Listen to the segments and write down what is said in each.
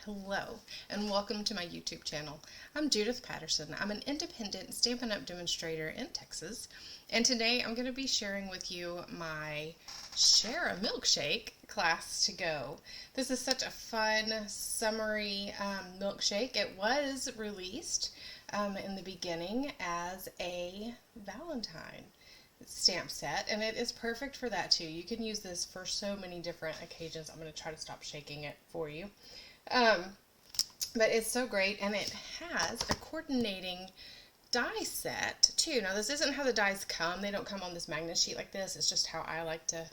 Hello and welcome to my YouTube channel. I'm Judith Patterson. I'm an independent Stampin' Up! Demonstrator in Texas, and today I'm going to be sharing with you my Share a Milkshake class to go. This is such a fun, summery milkshake. It was released in the beginning as a Valentine stamp set, and it is perfect for that too. You can use this for so many different occasions. I'm going to try to stop shaking it for you. But it's so great, and it has a coordinating die set too. Now this isn't how the dies come. They don't come on this magnet sheet like this. It's just how I like to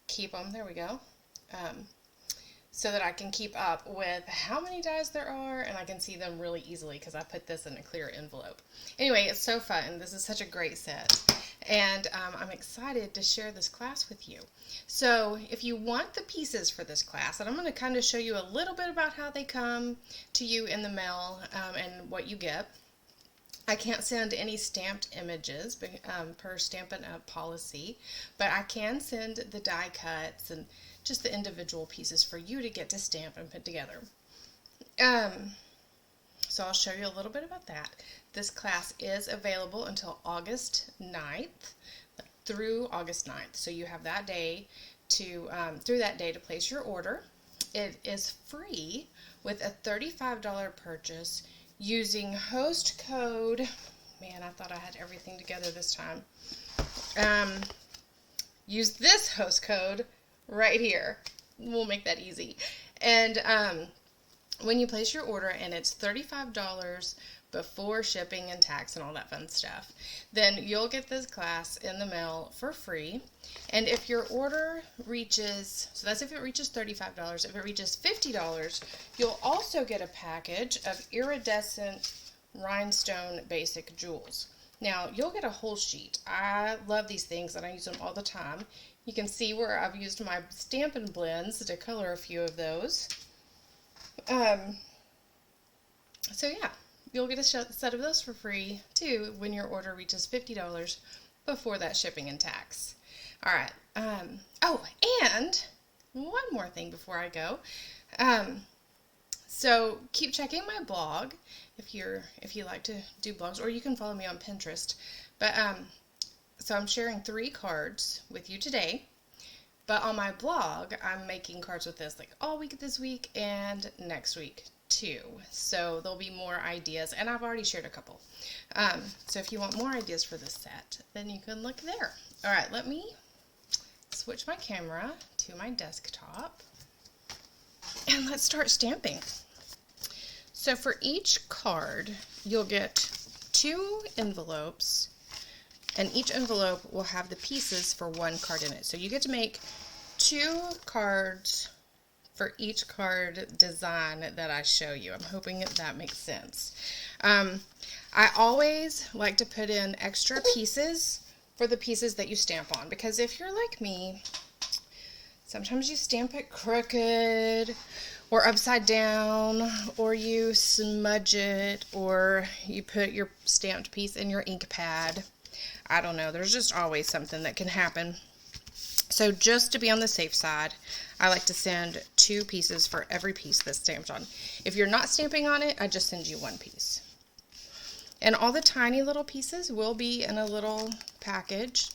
keep them. There we go. So that I can keep up with how many dies there are, and I can see them really easily because I put this in a clear envelope. Anyway, it's so fun. This is such a great set, and I'm excited to share this class with you. So if you want the pieces for this class, and I'm going to kind of show you a little bit about how they come to you in the mail and what you get. I can't send any stamped images per Stampin' Up! Policy, but I can send the die cuts and just the individual pieces for you to get to stamp and put together. So I'll show you a little bit about that. This class is available until August 9th, through August 9th. So you have that day to, through that day to place your order. It is free with a $35 purchase using host code. Man, I thought I had everything together this time. Use this host code right here. We'll make that easy. And when you place your order, and it's $35 before shipping and tax and all that fun stuff, then you'll get this class in the mail for free. And if your order reaches, so that's if it reaches $35, if it reaches $50, you'll also get a package of iridescent rhinestone basic jewels. Now, you'll get a whole sheet. I love these things and I use them all the time. You can see where I've used my Stampin' blends to color a few of those. So yeah, you'll get a set of those for free too when your order reaches $50 before that shipping and tax. All right. Oh, and one more thing before I go. So keep checking my blog if you like to do blogs, or you can follow me on Pinterest. But so I'm sharing 3 cards with you today. But on my blog, I'm making cards with this like all week this week and next week too. So there'll be more ideas, and I've already shared a couple. So if you want more ideas for this set, then you can look there. All right, let me switch my camera to my desktop, and let's start stamping. So for each card, you'll get 2 envelopes, and each envelope will have the pieces for 1 card in it. So you get to make 2 cards for each card design that I show you. I'm hoping that makes sense. I always like to put in extra pieces for the pieces that you stamp on, because if you're like me, sometimes you stamp it crooked or upside down, or you smudge it, or you put your stamped piece in your ink pad. I don't know, there's just always something that can happen. So just to be on the safe side, I like to send 2 pieces for every piece that's stamped on. If you're not stamping on it, I just send you 1 piece. And all the tiny little pieces will be in a little package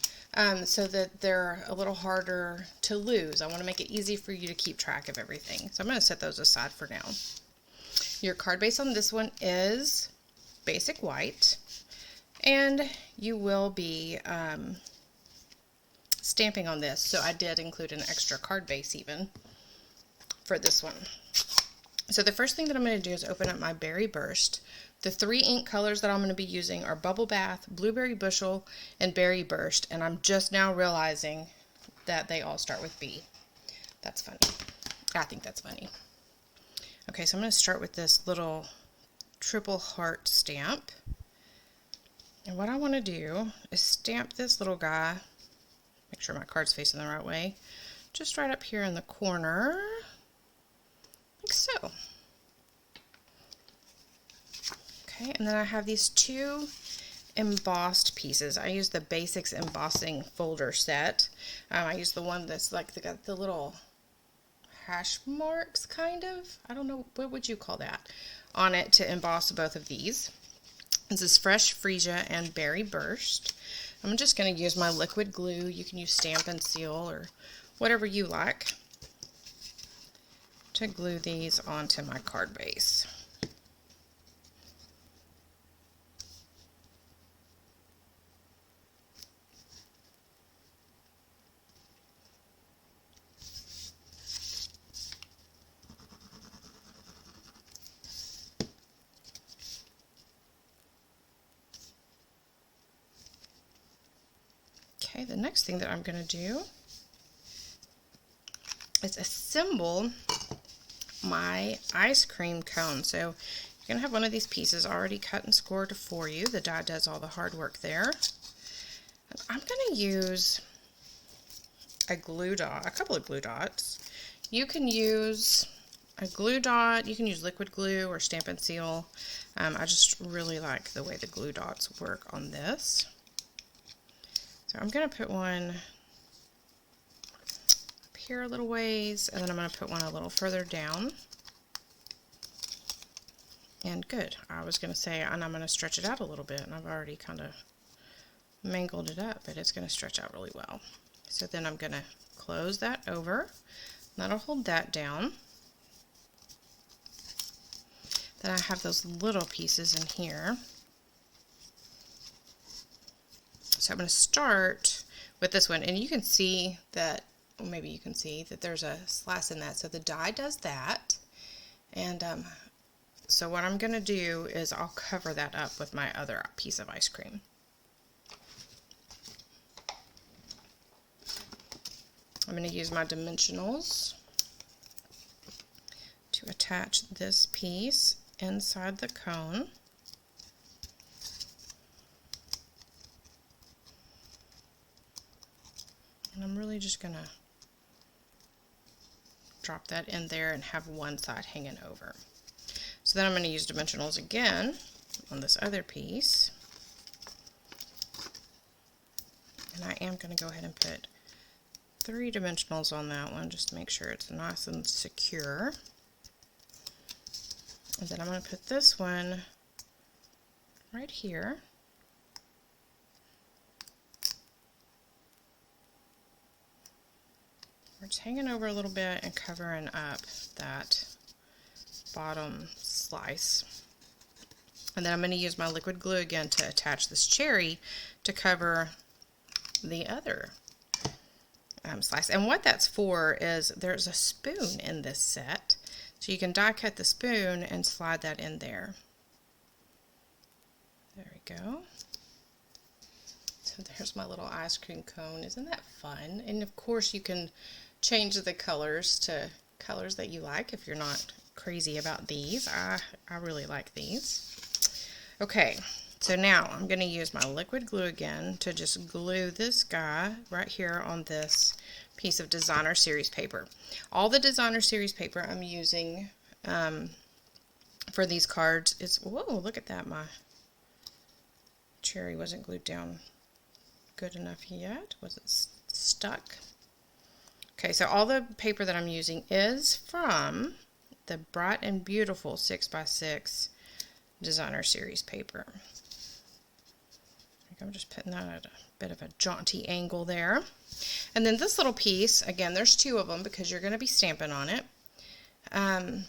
so that they're a little harder to lose. I want to make it easy for you to keep track of everything. So I'm going to set those aside for now. Your card base on this one is basic white, and you will be stamping on this, so I did include an extra card base even for this one. So the first thing that I'm going to do is open up my Berry Burst. The 3 ink colors that I'm going to be using are Bubble Bath, Blueberry Bushel, and Berry Burst, and I'm just now realizing that they all start with B. That's funny. I think that's funny. Okay, so I'm going to start with this little triple heart stamp. And what I want to do is stamp this little guy. Make sure my card's facing the right way. Just right up here in the corner, like so. Okay, and then I have these 2 embossed pieces. I use the Basics embossing folder set. I use the one that's like got the little hash marks, kind of. I don't know, what would you call that, on it to emboss both of these. This is Fresh Freesia and Berry Burst. I'm just going to use my liquid glue. You can use Stampin' Seal or whatever you like to glue these onto my card base. Okay, the next thing that I'm going to do is assemble my ice cream cone. So you're going to have one of these pieces already cut and scored for you. The die does all the hard work there. And I'm going to use a glue dot, a couple of glue dots. You can use a glue dot, you can use liquid glue or Stampin' Seal. I just really like the way the glue dots work on this. So I'm going to put one up here a little ways, and then I'm going to put one a little further down. And good. I was going to say, and I'm going to stretch it out a little bit, and I've already kind of mangled it up, but it's going to stretch out really well. So then I'm going to close that over. That'll hold that down. Then I have those little pieces in here. So I'm going to start with this one, and you can see that, well, maybe you can see that there's a slice in that. So the die does that, and so what I'm going to do is I'll cover that up with my other piece of ice cream. I'm going to use my dimensionals to attach this piece inside the cone. And I'm really just going to drop that in there and have one side hanging over. So then I'm going to use dimensionals again on this other piece. And I am going to go ahead and put 3 dimensionals on that one just to make sure it's nice and secure. And then I'm going to put this one right here. We're just hanging over a little bit and covering up that bottom slice. And then I'm going to use my liquid glue again to attach this cherry to cover the other slice. And what that's for is there's a spoon in this set. So you can die cut the spoon and slide that in there. There we go. So there's my little ice cream cone. Isn't that fun? And of course you can change the colors to colors that you like if you're not crazy about these. I really like these. Okay, so now I'm going to use my liquid glue again to just glue this guy right here on this piece of designer series paper. All the designer series paper I'm using for these cards is, whoa, look at that, my cherry wasn't glued down good enough yet. Was it stuck? Okay, so all the paper that I'm using is from the Bright and Beautiful 6x6 designer series paper. I'm just putting that at a bit of a jaunty angle there. And then this little piece, again, there's 2 of them because you're going to be stamping on it. I'm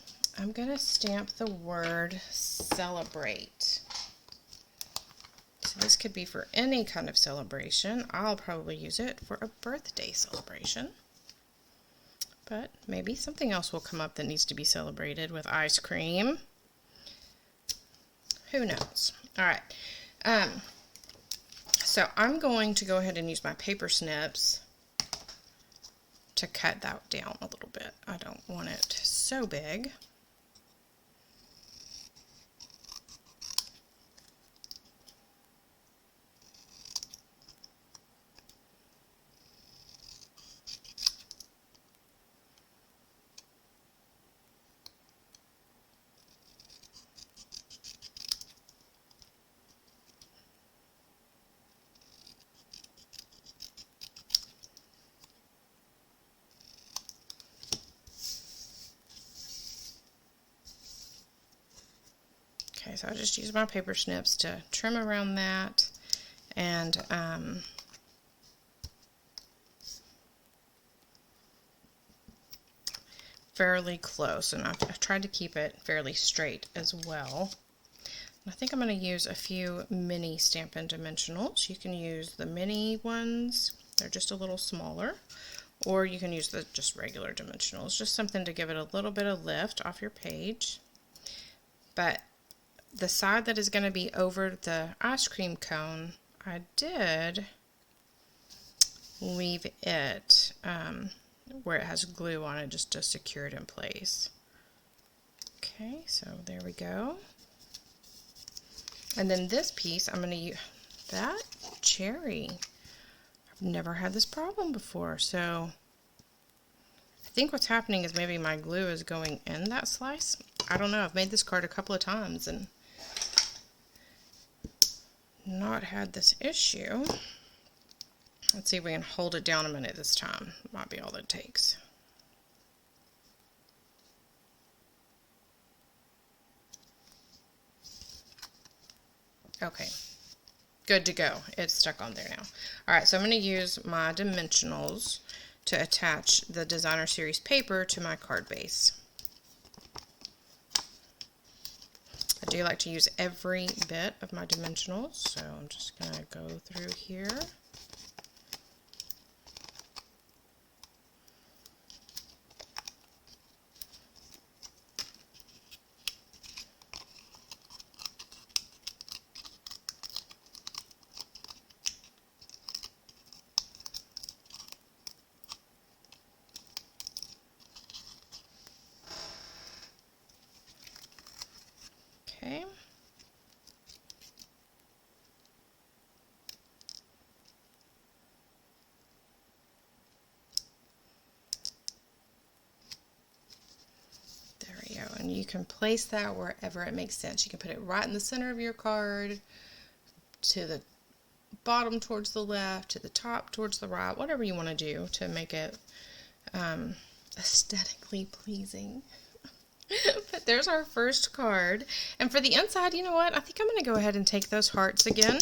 going to stamp the word celebrate. So this could be for any kind of celebration. I'll probably use it for a birthday celebration. But maybe something else will come up that needs to be celebrated with ice cream. Who knows? All right. So I'm going to go ahead and use my paper snips to cut that down a little bit. I don't want it so big. Okay, so I just use my paper snips to trim around that, and fairly close, and I've tried to keep it fairly straight as well. I think I'm going to use a few mini Stampin' Dimensionals. You can use the mini ones, they're just a little smaller, or you can use the just regular dimensionals, just something to give it a little bit of lift off your page. But the side that is going to be over the ice cream cone, I did leave it where it has glue on it just to secure it in place. Okay, so there we go. And then this piece, I'm going to use that cherry. I've never had this problem before, so I think what's happening is maybe my glue is going in that slice. I don't know. I've made this card a couple of times and not had this issue. Let's see if we can hold it down a minute this time. Might be all that it takes. Okay, good to go. It's stuck on there now. Alright, so I'm going to use my dimensionals to attach the Designer Series paper to my card base. I do like to use every bit of my dimensionals, so I'm just going to go through here. Okay. There we go. And you can place that wherever it makes sense. You can put it right in the center of your card, to the bottom towards the left, to the top towards the right, whatever you want to do to make it aesthetically pleasing. But there's our first card. And for the inside, you know what? I think I'm going to go ahead and take those hearts again.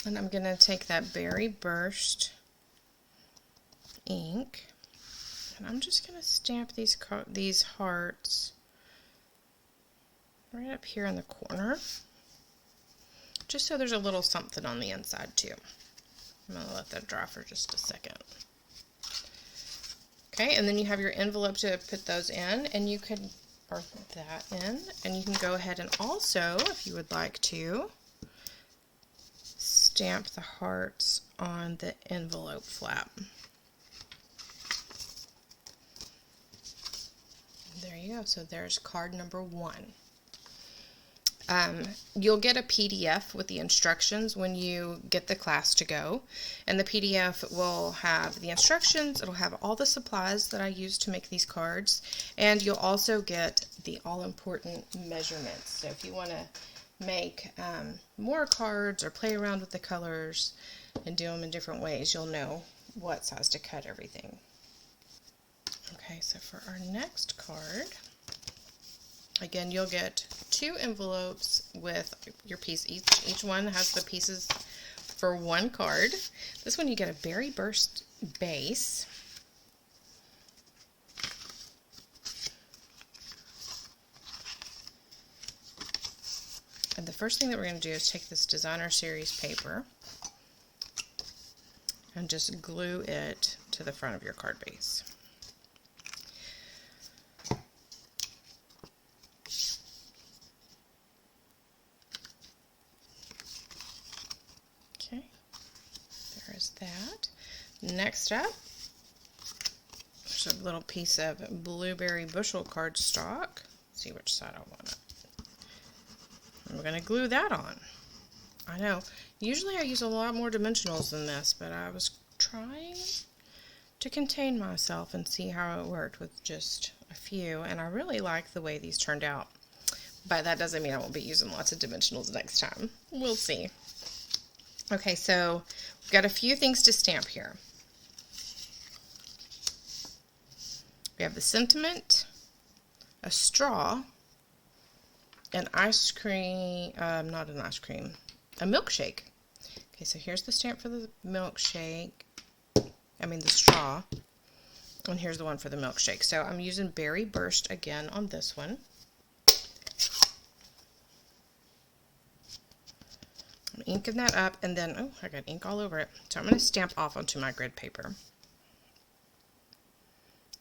And I'm going to take that Berry Burst ink. And I'm just going to stamp these hearts right up here in the corner. Just so there's a little something on the inside too. I'm going to let that dry for just a second. Okay, and then you have your envelope to put those in, and you could put that in, and you can go ahead and also, if you would like to, stamp the hearts on the envelope flap. There you go. So there's card number 1. You'll get a PDF with the instructions when you get the class to go, and the PDF will have the instructions, it'll have all the supplies that I use to make these cards, and you'll also get the all-important measurements. So if you want to make more cards or play around with the colors and do them in different ways, you'll know what size to cut everything. Okay, so for our next card, again, you'll get 2 envelopes with your piece. Each one has the pieces for 1 card. This one you get a Berry Burst base. And the first thing that we're going to do is take this Designer Series paper and just glue it to the front of your card base. Okay, there is that. Next up, there's a little piece of blueberry bushel cardstock. Let's see which side I want it. And we're going to glue that on. I know, usually I use a lot more dimensionals than this, but I was trying to contain myself and see how it worked with just a few, and I really like the way these turned out. But that doesn't mean I won't be using lots of dimensionals next time. We'll see. Okay, so we've got a few things to stamp here. We have the sentiment, a straw, an ice cream, not an ice cream, a milkshake. Okay, so here's the stamp for the milkshake. I mean the straw. And here's the one for the milkshake. So I'm using Berry Burst again on this one. I'm inking that up, and then, oh, I got ink all over it. So I'm going to stamp off onto my grid paper.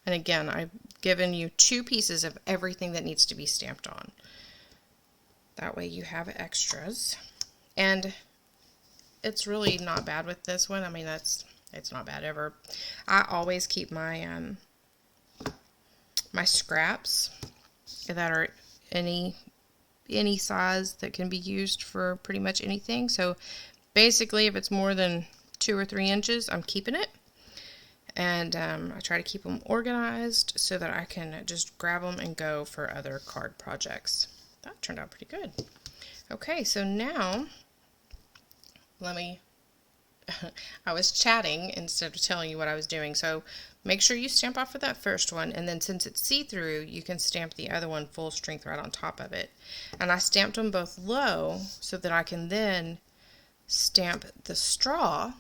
And again, I've given you 2 pieces of everything that needs to be stamped on. That way you have extras. And it's really not bad with this one. I mean, it's not bad ever. I always keep my my scraps that are any size that can be used for pretty much anything. So basically, if it's more than 2 or 3 inches, I'm keeping it. And I try to keep them organized so that I can just grab them and go for other card projects. That turned out pretty good. Okay, so now let me, I was chatting instead of telling you what I was doing. So make sure you stamp off for that first one, and then since it's see-through, you can stamp the other one full strength right on top of it. And I stamped them both low so that I can then stamp the straw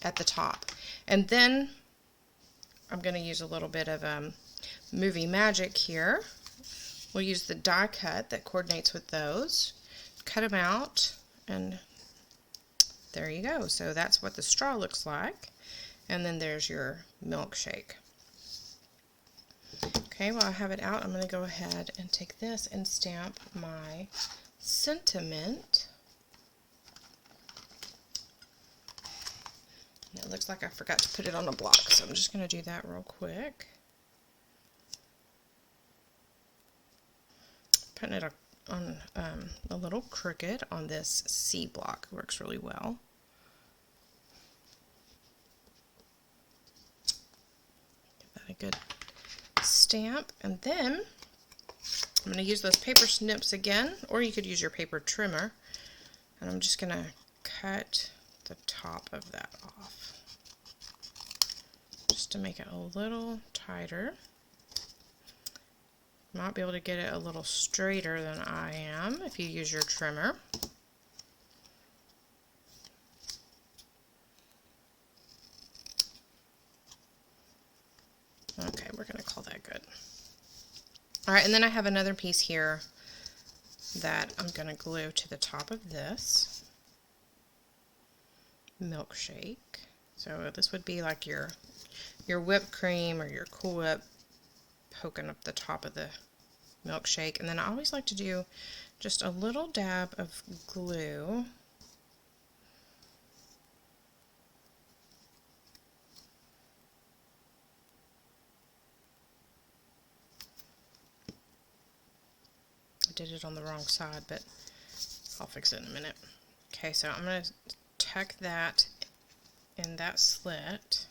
at the top. And then I'm going to use a little bit of Movie Magic here. We'll use the die cut that coordinates with those. Cut them out, and there you go. So that's what the straw looks like. And then there's your milkshake. Okay, while I have it out, I'm going to go ahead and take this and stamp my sentiment. It looks like I forgot to put it on a block, so I'm just going to do that real quick. Putting it on a little crooked on this C block works really well. Give that a good stamp, and then I'm going to use those paper snips again, or you could use your paper trimmer, and I'm just going to cut the top of that off just to make it a little tighter. You might be able to get it a little straighter than I am if you use your trimmer. Okay, we're going to call that good. Alright, and then I have another piece here that I'm going to glue to the top of this milkshake. So this would be like your whipped cream or your Cool Whip poking up the top of the milkshake. And then I always like to do just a little dab of glue I did it on the wrong side, but I'll fix it in a minute. Okay, so I'm going to tuck that in that slit.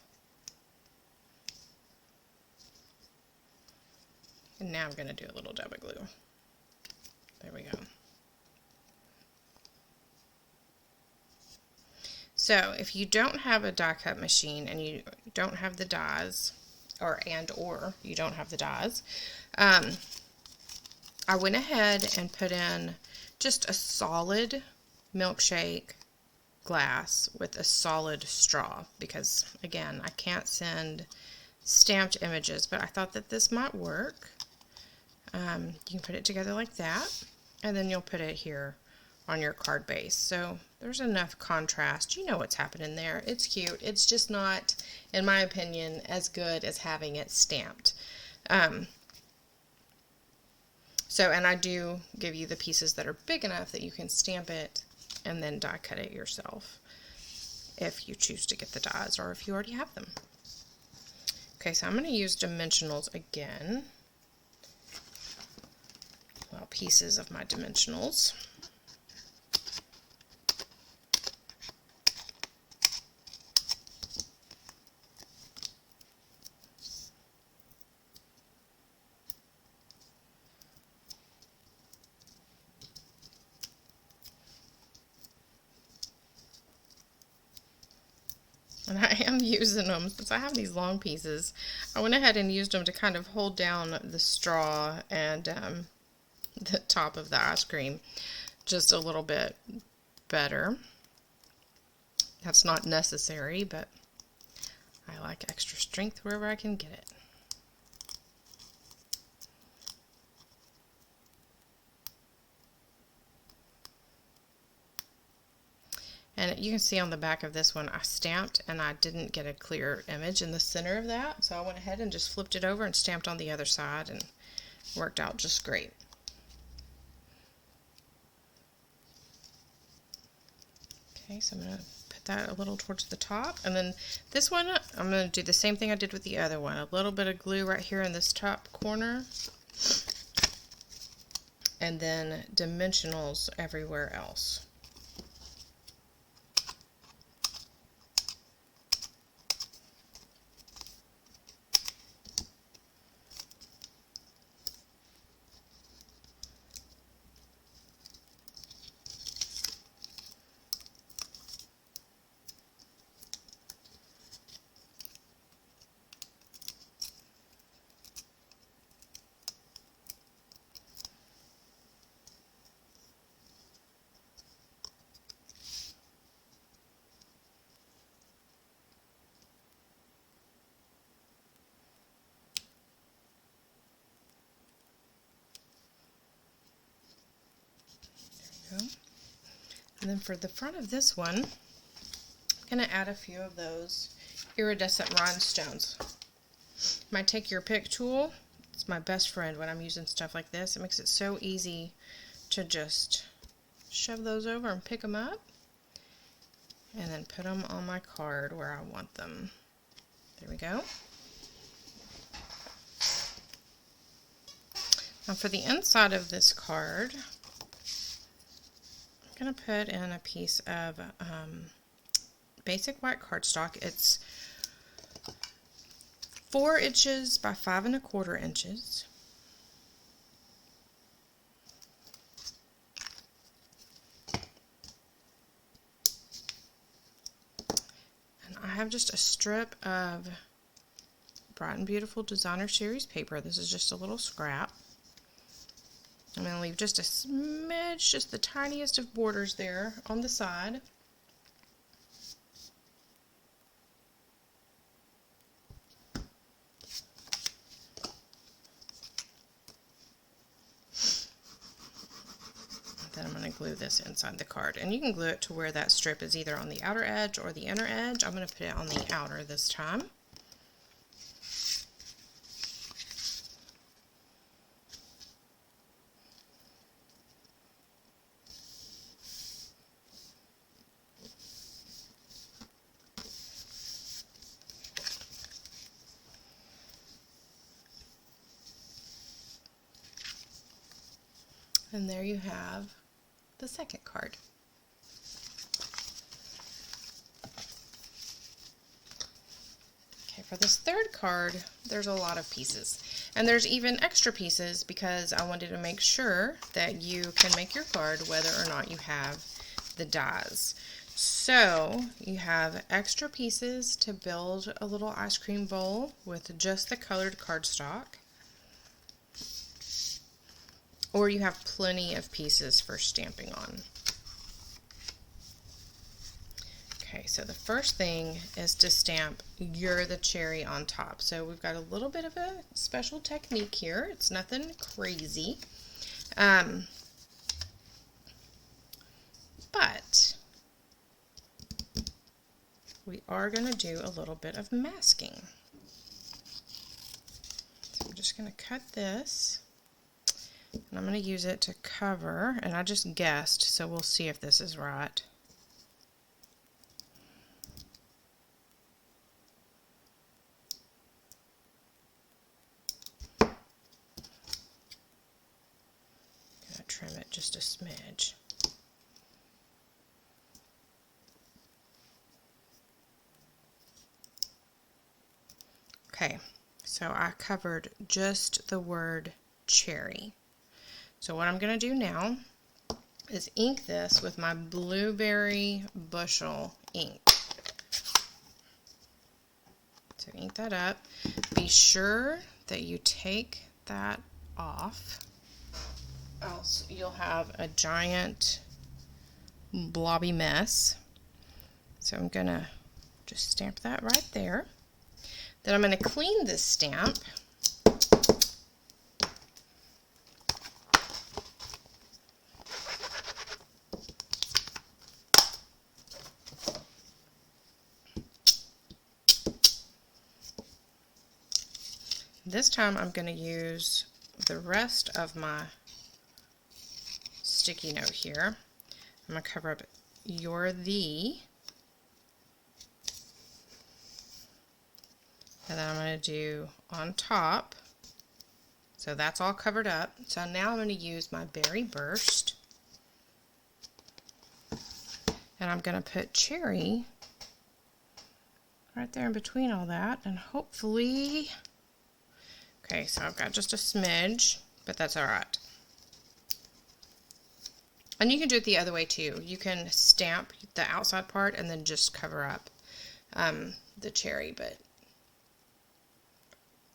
And now I'm going to do a little dab of glue. There we go. So if you don't have a die cut machine and you don't have the dies, or you don't have the dies, I went ahead and put in just a solid milkshake glass with a solid straw, because again, I can't send stamped images, but I thought that this might work. You can put it together like that, and then you'll put it here on your card base. So there's enough contrast. You know what's happening there. It's cute. It's just not, in my opinion, as good as having it stamped. And I do give you the pieces that are big enough that you can stamp it and then die cut it yourself if you choose to get the dies, or if you already have them. Okay, so I'm going to use dimensionals again. Well, pieces of my dimensionals. And I am using them, since I have these long pieces, I went ahead and used them to kind of hold down the straw and the top of the ice cream just a little bit better. That's not necessary, but I like extra strength wherever I can get it. And you can see on the back of this one, I stamped and I didn't get a clear image in the center of that. So I went ahead and just flipped it over and stamped on the other side, and worked out just great. Okay, so I'm going to put that a little towards the top. And then this one, I'm going to do the same thing I did with the other one. A little bit of glue right here in this top corner. And then dimensionals everywhere else. And then for the front of this one, I'm going to add a few of those iridescent rhinestones. My Take Your Pick tool, it's my best friend when I'm using stuff like this. It makes it so easy to just shove those over and pick them up, and then put them on my card where I want them. There we go. Now for the inside of this card, I'm going to put in a piece of basic white cardstock. It's 4 inches by 5 1/4 inches. And I have just a strip of Bright and Beautiful Designer Series paper. This is just a little scrap. I'm going to leave just a smidge, just the tiniest of borders there on the side. Then I'm going to glue this inside the card. And you can glue it to where that strip is either on the outer edge or the inner edge. I'm going to put it on the outer this time. And there you have the second card. Okay, for this third card, there's a lot of pieces. And there's even extra pieces because I wanted to make sure that you can make your card whether or not you have the dies. So you have extra pieces to build a little ice cream bowl with just the colored cardstock. Or you have plenty of pieces for stamping on. Okay, so the first thing is to stamp "You're the Cherry" on top. So we've got a little bit of a special technique here. It's nothing crazy. But we are going to do a little bit of masking. So I'm just going to cut this. And I'm going to use it to cover, and I just guessed, so we'll see if this is right. Gonna trim it just a smidge. Okay, so I covered just the word cherry. So what I'm going to do now is ink this with my Blueberry Bushel ink. So ink that up. Be sure that you take that off. else you'll have a giant blobby mess. So I'm gonna just stamp that right there. Then I'm gonna clean this stamp. This time I'm going to use the rest of my sticky note here. I'm going to cover up "You're the," and then I'm going to do on top. So that's all covered up. So now I'm going to use my Berry Burst, and I'm going to put Cherry right there in between all that, and hopefully... Okay, so I've got just a smidge, but that's alright. And you can do it the other way too. You can stamp the outside part and then just cover up the cherry. But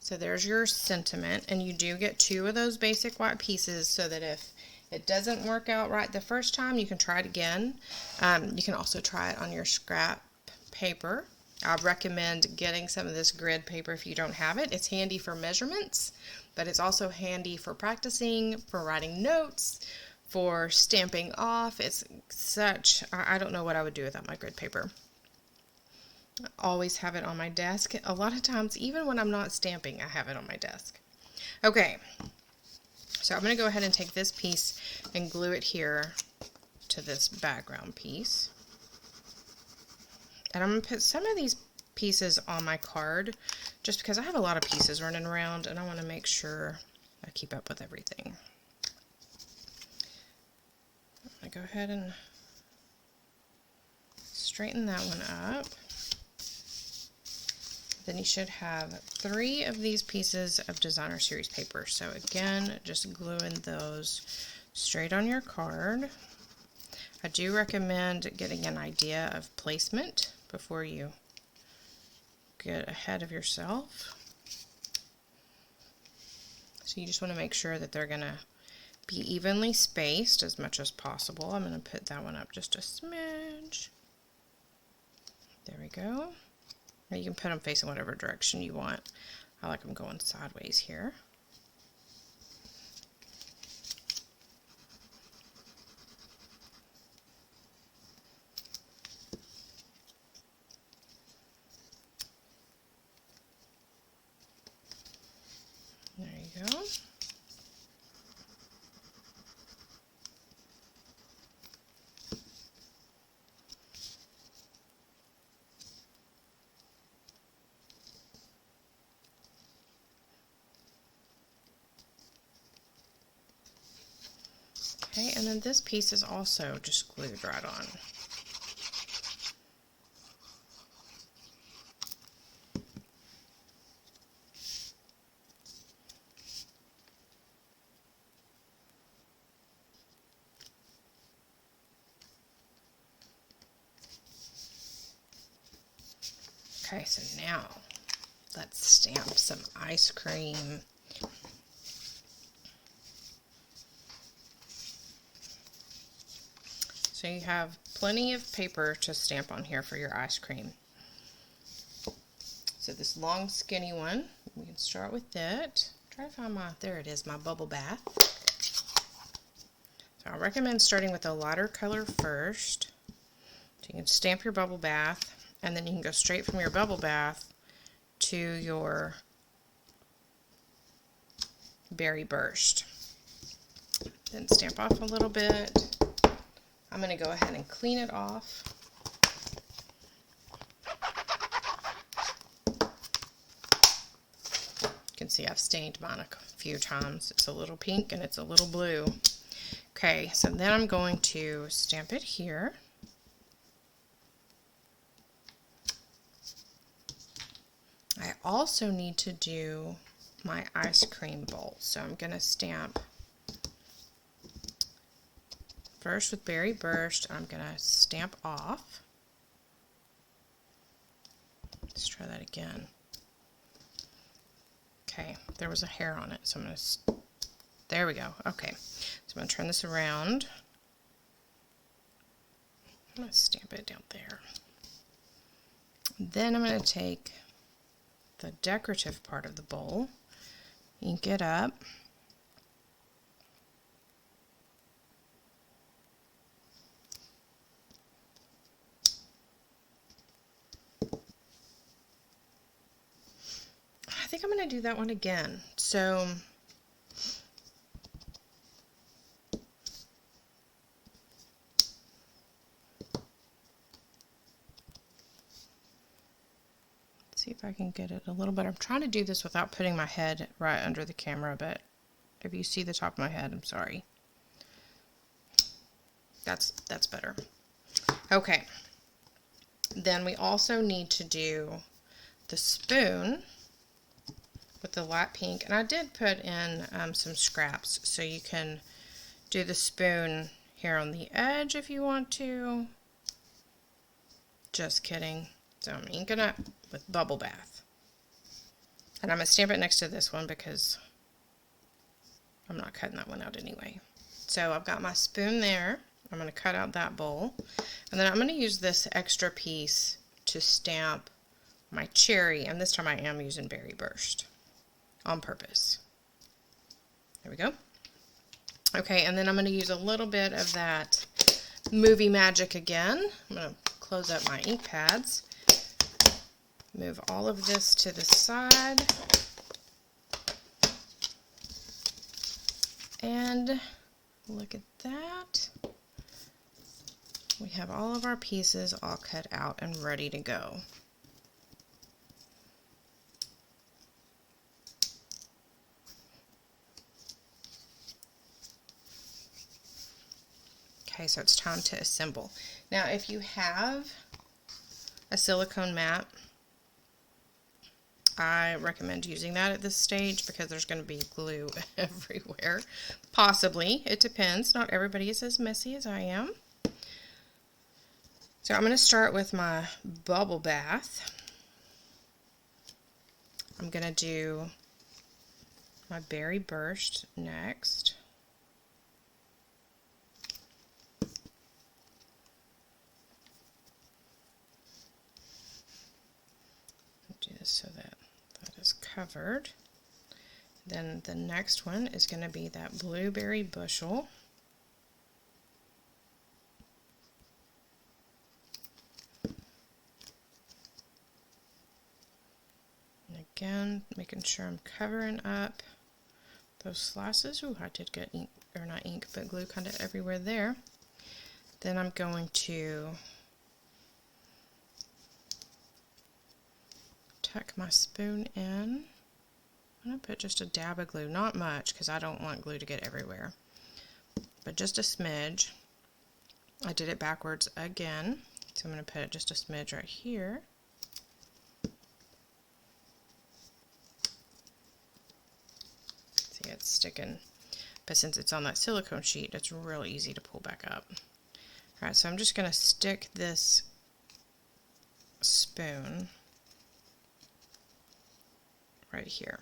so there's your sentiment, and you do get 2 of those basic white pieces so that if it doesn't work out right the first time, you can try it again. You can also try it on your scrap paper. I recommend getting some of this grid paper if you don't have it. It's handy for measurements, but it's also handy for practicing, for writing notes, for stamping off. It's such, I don't know what I would do without my grid paper. I always have it on my desk. A lot of times, even when I'm not stamping, I have it on my desk. Okay, so I'm going to go ahead and take this piece and glue it here to this background piece. And I'm going to put some of these pieces on my card just because I have a lot of pieces running around and I want to make sure I keep up with everything. I'm going to go ahead and straighten that one up. Then you should have 3 of these pieces of designer series paper. So again, just gluing those straight on your card. I do recommend getting an idea of placement before you get ahead of yourself. So you just want to make sure that they're going to be evenly spaced as much as possible. I'm going to put that one up just a smidge. There we go. Now you can put them facing whatever direction you want. I like them going sideways here. There you go. Okay, and then this piece is also just glued right on. Okay, so now let's stamp some ice cream. So you have plenty of paper to stamp on here for your ice cream. So this long skinny one, we can start with it. Try to find my, there it is, my bubble bath. So I recommend starting with a lighter color first. So you can stamp your bubble bath, and then you can go straight from your bubble bath to your Berry Burst. Then stamp off a little bit. I'm going to go ahead and clean it off. You can see I've stained mine a few times. It's a little pink and it's a little blue. Okay, so then I'm going to stamp it here. I also need to do my ice cream bowl. So I'm going to stamp first with Berry Burst. I'm going to stamp off. Let's try that again. Okay, there was a hair on it, so I'm going to There we go. Okay, so I'm going to turn this around. I'm going to stamp it down there. Then I'm going to take the decorative part of the bowl, ink it up, I think I'm going to do that one again. So see if I can get it a little better. I'm trying to do this without putting my head right under the camera, but if you see the top of my head, I'm sorry. That's better. Okay. Then we also need to do the spoon with the light pink, and I did put in some scraps, so you can do the spoon here on the edge if you want to. Just kidding. So I'm inking up with Bubble Bath. And I'm going to stamp it next to this one because I'm not cutting that one out anyway. So I've got my spoon there. I'm going to cut out that bowl. And then I'm going to use this extra piece to stamp my cherry. And this time I am using Berry Burst on purpose. There we go. Okay, and then I'm going to use a little bit of that Movie Magic again. I'm going to close up my ink pads. Move all of this to the side. And look at that. We have all of our pieces all cut out and ready to go. Okay, so it's time to assemble. Now, if you have a silicone mat, I recommend using that at this stage because there's going to be glue everywhere. Possibly. It depends. Not everybody is as messy as I am. So I'm going to start with my Bubble Bath. I'm going to do my Berry Burst next. Do this so that is covered. Then the next one is going to be that Blueberry Bushel. And again, making sure I'm covering up those slices. Ooh, I did get ink, or not ink, but glue kind of everywhere there. Then I'm going to tuck my spoon in. I'm going to put just a dab of glue, not much because I don't want glue to get everywhere, but just a smidge. I did it backwards again, so I'm going to put just a smidge right here. See, it's sticking, but since it's on that silicone sheet, it's real easy to pull back up. Alright, so I'm just going to stick this spoon right here.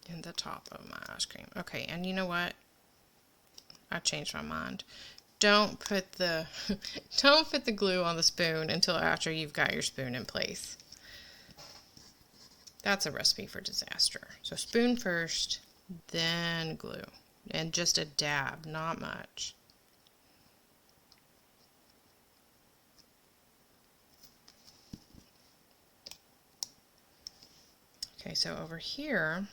In the top of my ice cream. Okay, and you know what? I changed my mind. Don't put the don't put the glue on the spoon until after you've got your spoon in place. That's a recipe for disaster. So spoon first, then glue. And just a dab, not much. Okay, so over here, I'm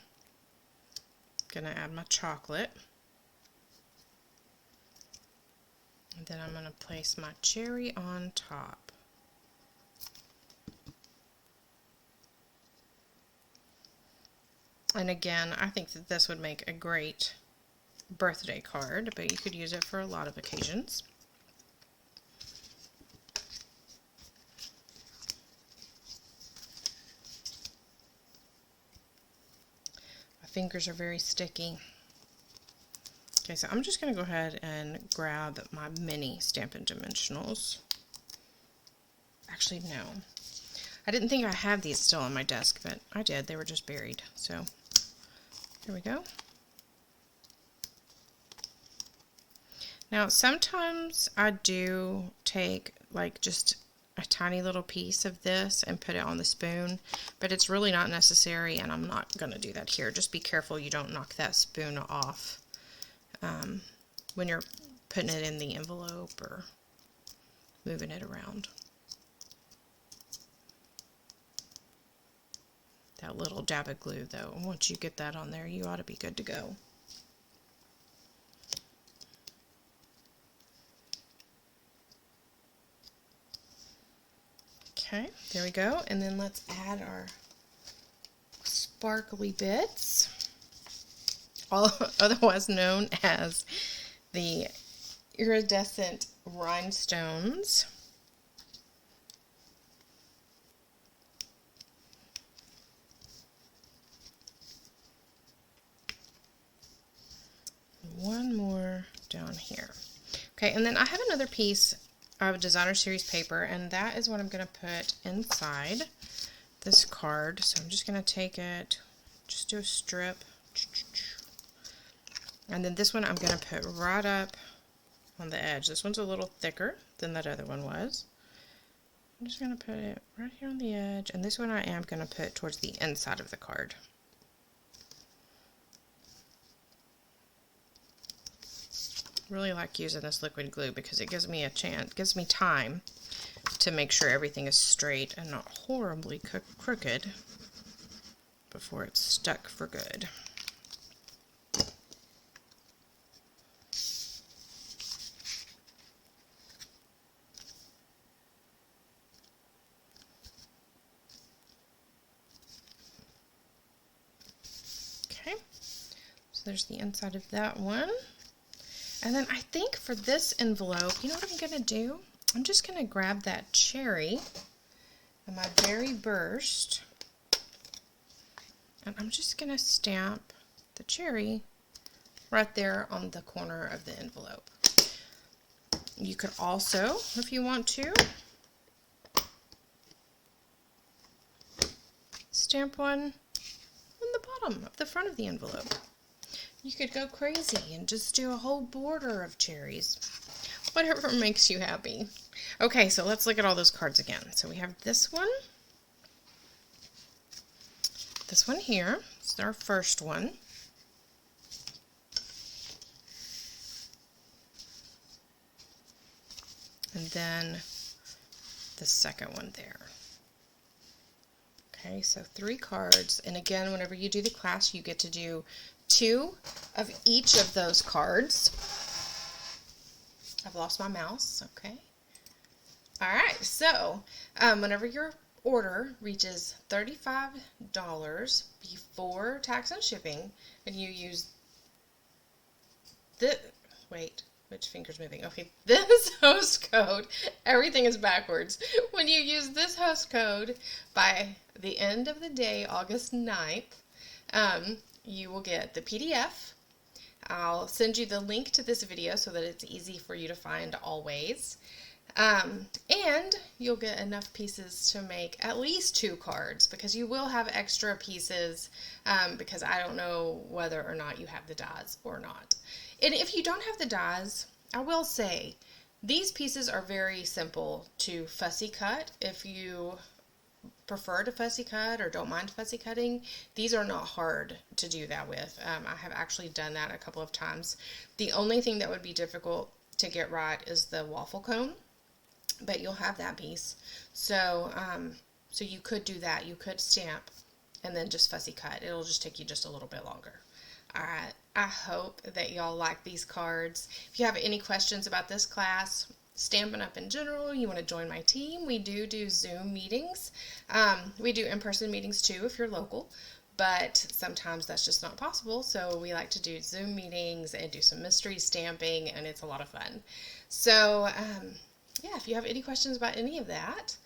going to add my chocolate. And then I'm going to place my cherry on top. And again, I think that this would make a great birthday card, but you could use it for a lot of occasions. Fingers are very sticky. Okay, so I'm just going to go ahead and grab my mini Stampin' Dimensionals. Actually, no. I didn't think I had these still on my desk, but I did. They were just buried. So here we go. Now, sometimes I do take like just a tiny little piece of this and put it on the spoon, but it's really not necessary, and I'm not going to do that here. Just be careful you don't knock that spoon off when you're putting it in the envelope or moving it around. That little dab of glue, though, once you get that on there, you ought to be good to go. Okay, there we go. And then let's add our sparkly bits, otherwise known as the iridescent rhinestones. One more down here. Okay, and then I have another piece of designer series paper, and that is what I'm going to put inside this card. So I'm just going to take it, just do a strip, and then this one I'm going to put right up on the edge. This one's a little thicker than that other one was. I'm just going to put it right here on the edge, and this one I am going to put towards the inside of the card. Really like using this liquid glue because it gives me a chance, gives me time to make sure everything is straight and not horribly crooked before it's stuck for good. Okay, so there's the inside of that one. And then I think for this envelope, you know what I'm going to do? I'm just going to grab that cherry and my berry burst, and I'm just going to stamp the cherry right there on the corner of the envelope. You could also, if you want to, stamp one on the bottom of the front of the envelope. You could go crazy and just do a whole border of cherries. Whatever makes you happy. Okay, so let's look at all those cards again. So we have this one here. It's our first one. And then the second one there. Okay, so 3 cards. And again, whenever you do the class, you get to do 2 of each of those cards. I've lost my mouse. Okay. All right. So, whenever your order reaches $35 before tax and shipping, and you use the which finger's moving? Okay, this host code. Everything is backwards. When you use this host code by the end of the day, August 9th, you will get the PDF. I'll send you the link to this video so that it's easy for you to find always. And you'll get enough pieces to make at least 2 cards, because you will have extra pieces, because I don't know whether or not you have the dies or not. And if you don't have the dies, I will say these pieces are very simple to fussy cut. If you prefer to fussy cut or don't mind fussy cutting, these are not hard to do that with. I have actually done that a couple of times. The only thing that would be difficult to get right is the waffle cone, but you'll have that piece. So so you could do that. You could stamp and then just fussy cut. It'll just take you just a little bit longer. All right, I hope that y'all like these cards. If you have any questions about this class, Stampin' Up! In general, you want to join my team, we do Zoom meetings. We do in-person meetings too if you're local, but sometimes that's just not possible, so we like to do Zoom meetings and do some mystery stamping, and it's a lot of fun. So, yeah, if you have any questions about any of that,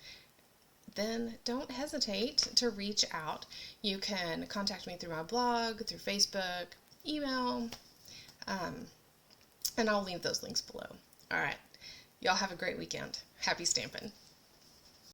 then don't hesitate to reach out. You can contact me through my blog, through Facebook, email, and I'll leave those links below. All right. Y'all have a great weekend. Happy stamping.